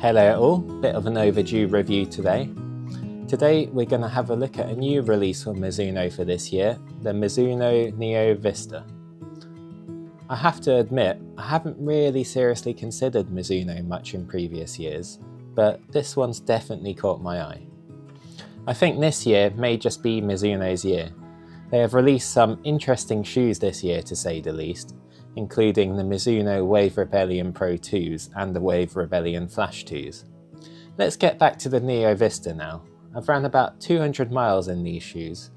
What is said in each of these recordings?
Hello all, bit of an overdue review today. Today we're going to have a look at a new release from Mizuno for this year, the Mizuno Neo Vista. I have to admit, I haven't really seriously considered Mizuno much in previous years, but this one's definitely caught my eye. I think this year may just be Mizuno's year. They have released some interesting shoes this year to say the least, including the Mizuno Wave Rebellion Pro 2s and the Wave Rebellion Flash 2s. Let's get back to the Neo Vista now. I've ran about 200 miles in these shoes,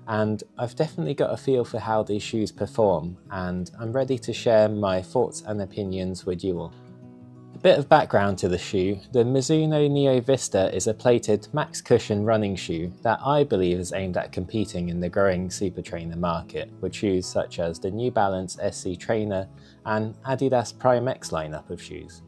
and I've definitely got a feel for how these shoes perform, and I'm ready to share my thoughts and opinions with you all. A bit of background to the shoe: the Mizuno Neo Vista is a plated max cushion running shoe that I believe is aimed at competing in the growing super trainer market with shoes such as the New Balance SC Trainer and Adidas Prime X lineup of shoes.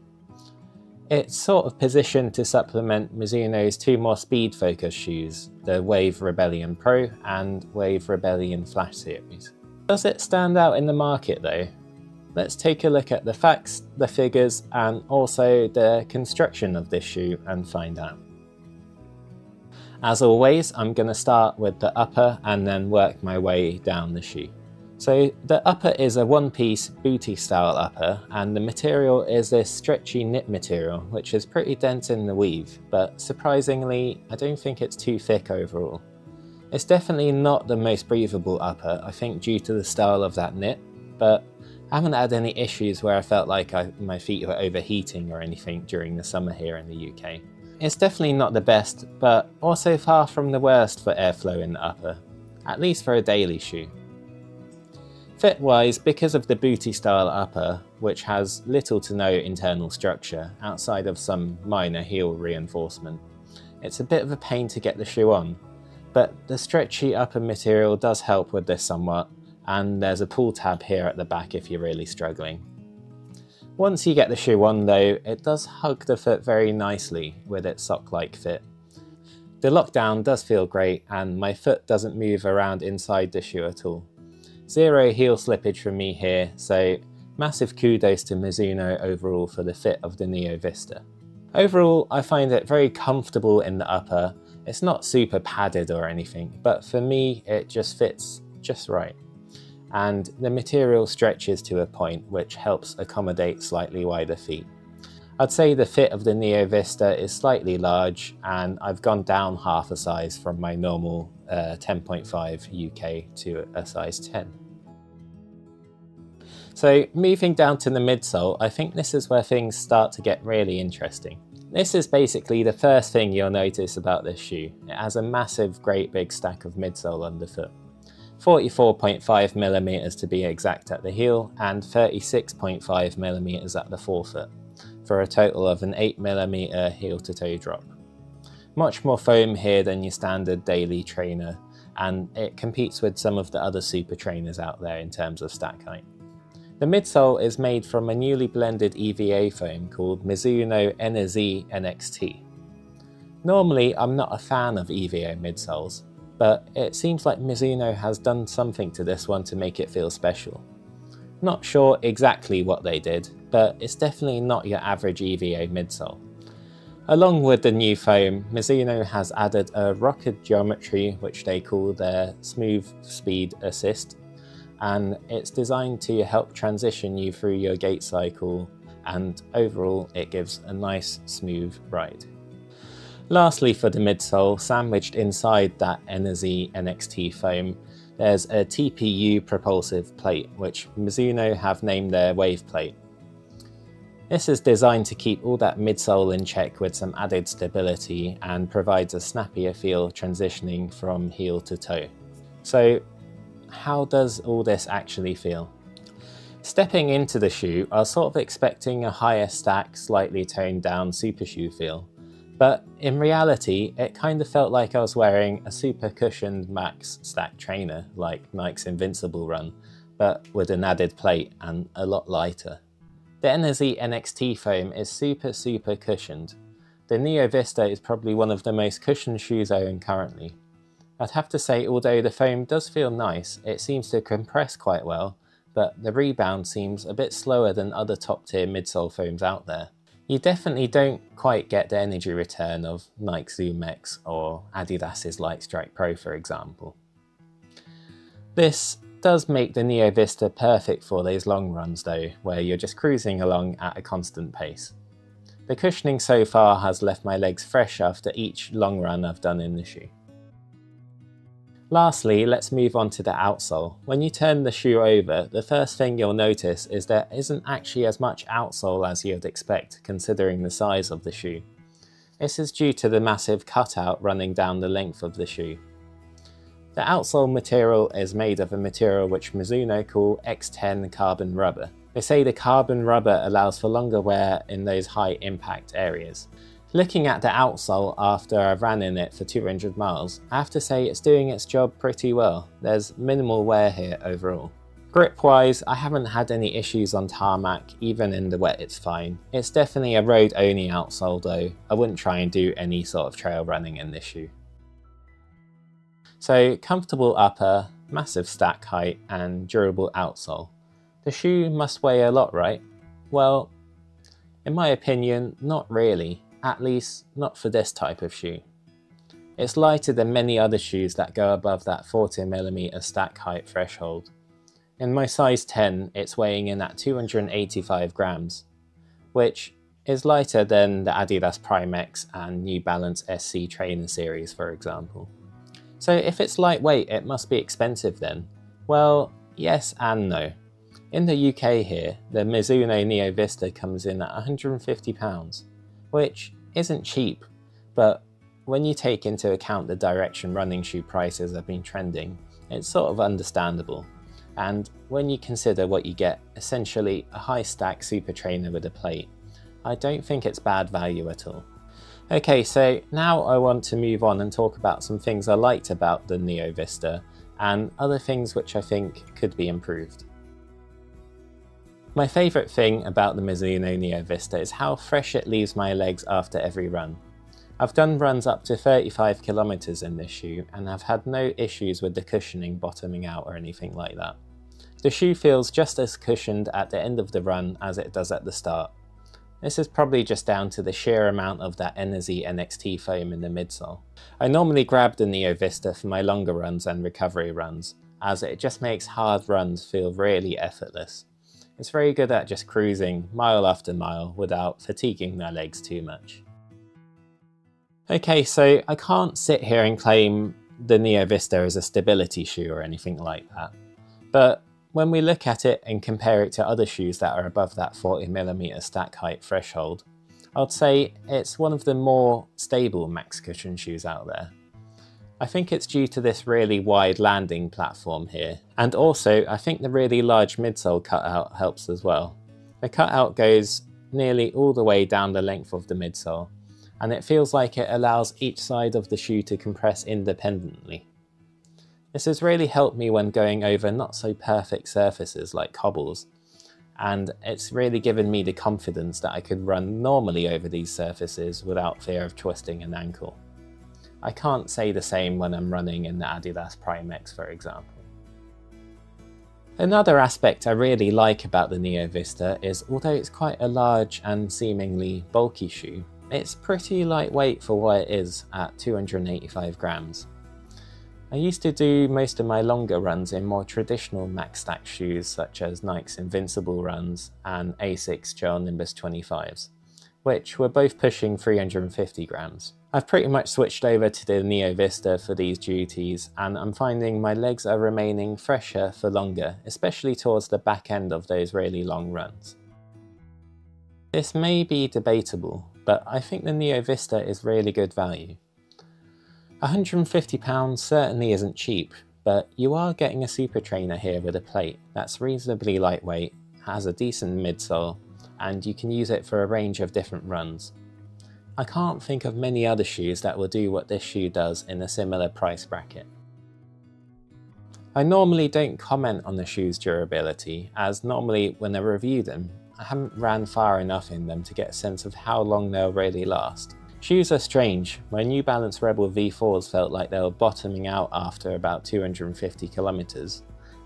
It's sort of positioned to supplement Mizuno's two more speed-focused shoes, the Wave Rebellion Pro and Wave Rebellion Flash series. Does it stand out in the market though? Let's take a look at the facts, the figures, and also the construction of this shoe and find out. As always, I'm going to start with the upper and then work my way down the shoe. So the upper is a one-piece booty style upper, and the material is this stretchy knit material which is pretty dense in the weave, but surprisingly I don't think it's too thick overall. It's definitely not the most breathable upper, I think due to the style of that knit, but I haven't had any issues where I felt like my feet were overheating or anything during the summer here in the UK. It's definitely not the best, but also far from the worst for airflow in the upper, at least for a daily shoe. Fit-wise, because of the booty style upper, which has little to no internal structure outside of some minor heel reinforcement, it's a bit of a pain to get the shoe on, but the stretchy upper material does help with this somewhat, and there's a pull tab here at the back if you're really struggling. Once you get the shoe on though, it does hug the foot very nicely with its sock-like fit. The lockdown does feel great, and my foot doesn't move around inside the shoe at all. Zero heel slippage from me here, so massive kudos to Mizuno overall for the fit of the Neo Vista. Overall, I find it very comfortable in the upper. It's not super padded or anything, but for me it just fits just right. And the material stretches to a point which helps accommodate slightly wider feet. I'd say the fit of the Neo Vista is slightly large, and I've gone down half a size from my normal 10.5 UK to a size 10. So moving down to the midsole, I think this is where things start to get really interesting. This is basically the first thing you'll notice about this shoe. It has a massive, great big stack of midsole underfoot. 44.5mm to be exact at the heel and 36.5mm at the forefoot, for a total of an 8mm heel to toe drop. Much more foam here than your standard daily trainer, and it competes with some of the other super trainers out there in terms of stack height. The midsole is made from a newly blended EVA foam called Mizuno NZ NXT. Normally I'm not a fan of EVA midsoles, but it seems like Mizuno has done something to this one to make it feel special. Not sure exactly what they did, but it's definitely not your average EVA midsole. Along with the new foam, Mizuno has added a rocket geometry which they call their Smooth Speed Assist, and it's designed to help transition you through your gait cycle, and overall it gives a nice smooth ride. Lastly, for the midsole, sandwiched inside that NZ NXT foam, there's a TPU propulsive plate, which Mizuno have named their wave plate. This is designed to keep all that midsole in check with some added stability and provides a snappier feel transitioning from heel to toe. So how does all this actually feel? Stepping into the shoe, I was sort of expecting a higher stack, slightly toned down super shoe feel. But in reality, it kind of felt like I was wearing a super cushioned max stack trainer like Nike's Invincible Run, but with an added plate and a lot lighter. The NZ NXT foam is super cushioned. The Neo Vista is probably one of the most cushioned shoes I own currently. I'd have to say, although the foam does feel nice, it seems to compress quite well, but the rebound seems a bit slower than other top tier midsole foams out there. You definitely don't quite get the energy return of Nike Zoom X or Adidas's Lightstrike Pro, for example. This does make the Neo Vista perfect for those long runs though, where you're just cruising along at a constant pace. The cushioning so far has left my legs fresh after each long run I've done in the shoe. Lastly, let's move on to the outsole. When you turn the shoe over, the first thing you'll notice is there isn't actually as much outsole as you'd expect, considering the size of the shoe. This is due to the massive cutout running down the length of the shoe. The outsole material is made of a material which Mizuno call X10 carbon rubber. They say the carbon rubber allows for longer wear in those high impact areas. Looking at the outsole after I've ran in it for 200 miles, I have to say it's doing its job pretty well. There's minimal wear here overall. Grip wise, I haven't had any issues on tarmac, even in the wet it's fine. It's definitely a road only outsole though. I wouldn't try and do any sort of trail running in this shoe. So comfortable upper, massive stack height and durable outsole. The shoe must weigh a lot, right? Well, in my opinion, not really. At least not for this type of shoe. It's lighter than many other shoes that go above that 40mm stack height threshold. In my size 10, it's weighing in at 285 grams, which is lighter than the Adidas Prime X and New Balance SC Trainer series, for example. So if it's lightweight, it must be expensive then? Well, yes and no. In the UK here, the Mizuno Neo Vista comes in at £150. Which isn't cheap, but when you take into account the direction running shoe prices have been trending, it's sort of understandable. And when you consider what you get, essentially a high stack super trainer with a plate, I don't think it's bad value at all. Okay, so now I want to move on and talk about some things I liked about the Neo Vista and other things which I think could be improved. My favourite thing about the Mizuno Neo Vista is how fresh it leaves my legs after every run. I've done runs up to 35 kilometers in this shoe and have had no issues with the cushioning bottoming out or anything like that. The shoe feels just as cushioned at the end of the run as it does at the start. This is probably just down to the sheer amount of that Energy NXT foam in the midsole. I normally grab the Neo Vista for my longer runs and recovery runs, as it just makes hard runs feel really effortless. It's very good at just cruising mile after mile without fatiguing my legs too much. Okay, so I can't sit here and claim the Neo Vista is a stability shoe or anything like that. But when we look at it and compare it to other shoes that are above that 40mm stack height threshold, I'd say it's one of the more stable max cushion shoes out there. I think it's due to this really wide landing platform here, and also I think the really large midsole cutout helps as well. The cutout goes nearly all the way down the length of the midsole, and it feels like it allows each side of the shoe to compress independently. This has really helped me when going over not so perfect surfaces like cobbles, and it's really given me the confidence that I could run normally over these surfaces without fear of twisting an ankle. I can't say the same when I'm running in the Adidas Prime X, for example. Another aspect I really like about the Neo Vista is, although it's quite a large and seemingly bulky shoe, it's pretty lightweight for what it is at 285 grams. I used to do most of my longer runs in more traditional max stack shoes such as Nike's Invincible runs and Asics Gel Nimbus 25s, which were both pushing 350 grams. I've pretty much switched over to the Neo Vista for these duties, and I'm finding my legs are remaining fresher for longer, especially towards the back end of those really long runs. This may be debatable, but I think the Neo Vista is really good value. £150 certainly isn't cheap, but you are getting a super trainer here with a plate that's reasonably lightweight, has a decent midsole, and you can use it for a range of different runs. I can't think of many other shoes that will do what this shoe does in a similar price bracket. I normally don't comment on the shoe's durability, as normally when I review them, I haven't ran far enough in them to get a sense of how long they'll really last. Shoes are strange. My New Balance Rebel V4s felt like they were bottoming out after about 250 kilometers,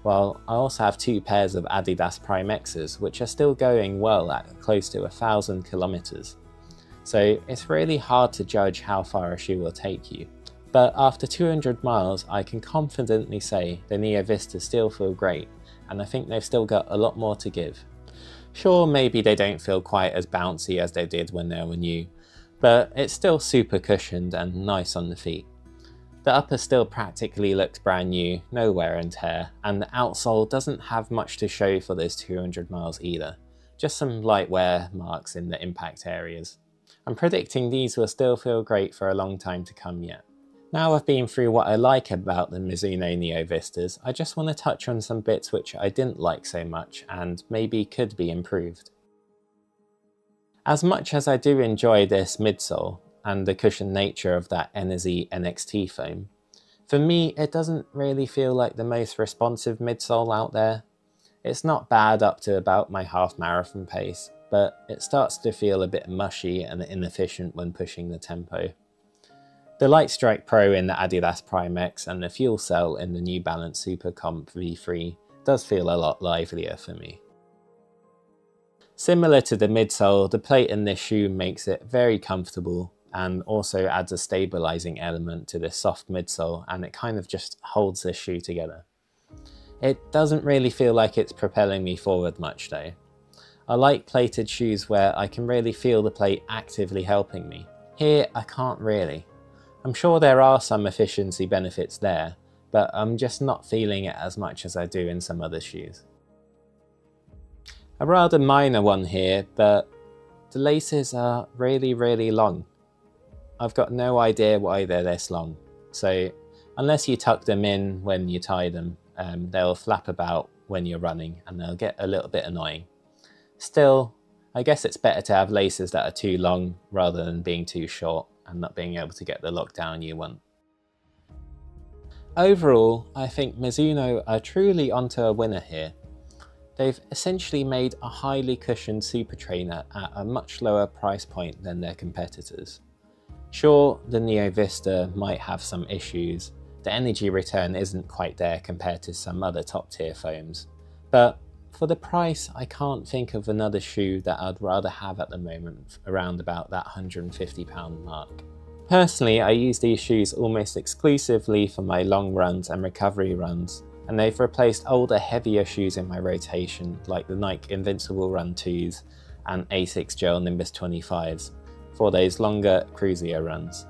while I also have 2 pairs of Adidas Prime X's which are still going well at close to 1,000 kilometers. So it's really hard to judge how far a shoe will take you. But after 200 miles, I can confidently say the Neo Vista still feel great, and I think they've still got a lot more to give. Sure, maybe they don't feel quite as bouncy as they did when they were new, but it's still super cushioned and nice on the feet. The upper still practically looks brand new, no wear and tear, and the outsole doesn't have much to show for those 200 miles either, just some light wear marks in the impact areas. I'm predicting these will still feel great for a long time to come yet. Now I've been through what I like about the Mizuno Neo Vistas, I just want to touch on some bits which I didn't like so much and maybe could be improved. As much as I do enjoy this midsole and the cushioned nature of that NZ NXT foam, for me it doesn't really feel like the most responsive midsole out there. It's not bad up to about my half marathon pace, but it starts to feel a bit mushy and inefficient when pushing the tempo. The Lightstrike Pro in the Adidas Prime X and the Fuel Cell in the New Balance Super Comp V3 does feel a lot livelier for me. Similar to the midsole, the plate in this shoe makes it very comfortable and also adds a stabilizing element to this soft midsole, and it kind of just holds this shoe together. It doesn't really feel like it's propelling me forward much though. I like plated shoes where I can really feel the plate actively helping me. Here I can't really. I'm sure there are some efficiency benefits there, but I'm just not feeling it as much as I do in some other shoes. A rather minor one here, but the laces are really long. I've got no idea why they're this long, so unless you tuck them in when you tie them, they'll flap about when you're running and they'll get a little bit annoying. Still, I guess it's better to have laces that are too long rather than being too short and not being able to get the lockdown you want. Overall, I think Mizuno are truly onto a winner here. They've essentially made a highly cushioned super trainer at a much lower price point than their competitors. Sure, the Neo Vista might have some issues, the energy return isn't quite there compared to some other top tier foams, but for the price I can't think of another shoe that I'd rather have at the moment around about that £150 mark. Personally, I use these shoes almost exclusively for my long runs and recovery runs, and they've replaced older heavier shoes in my rotation like the Nike Invincible Run 2s and Asics Gel Nimbus 25s for those longer cruisier runs.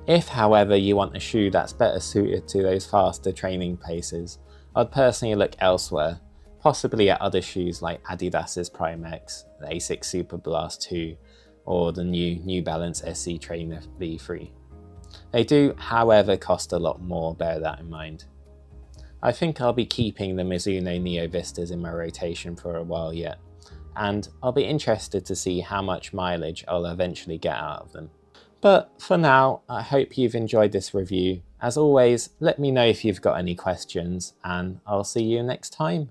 If however you want a shoe that's better suited to those faster training paces, I'd personally look elsewhere, possibly at other shoes like Adidas's Prime X, the Asics Super Blast 2 or the New Balance SC Trainer V3. They do however cost a lot more, bear that in mind. I think I'll be keeping the Mizuno Neo Vistas in my rotation for a while yet, and I'll be interested to see how much mileage I'll eventually get out of them. But for now, I hope you've enjoyed this review. As always, let me know if you've got any questions, and I'll see you next time.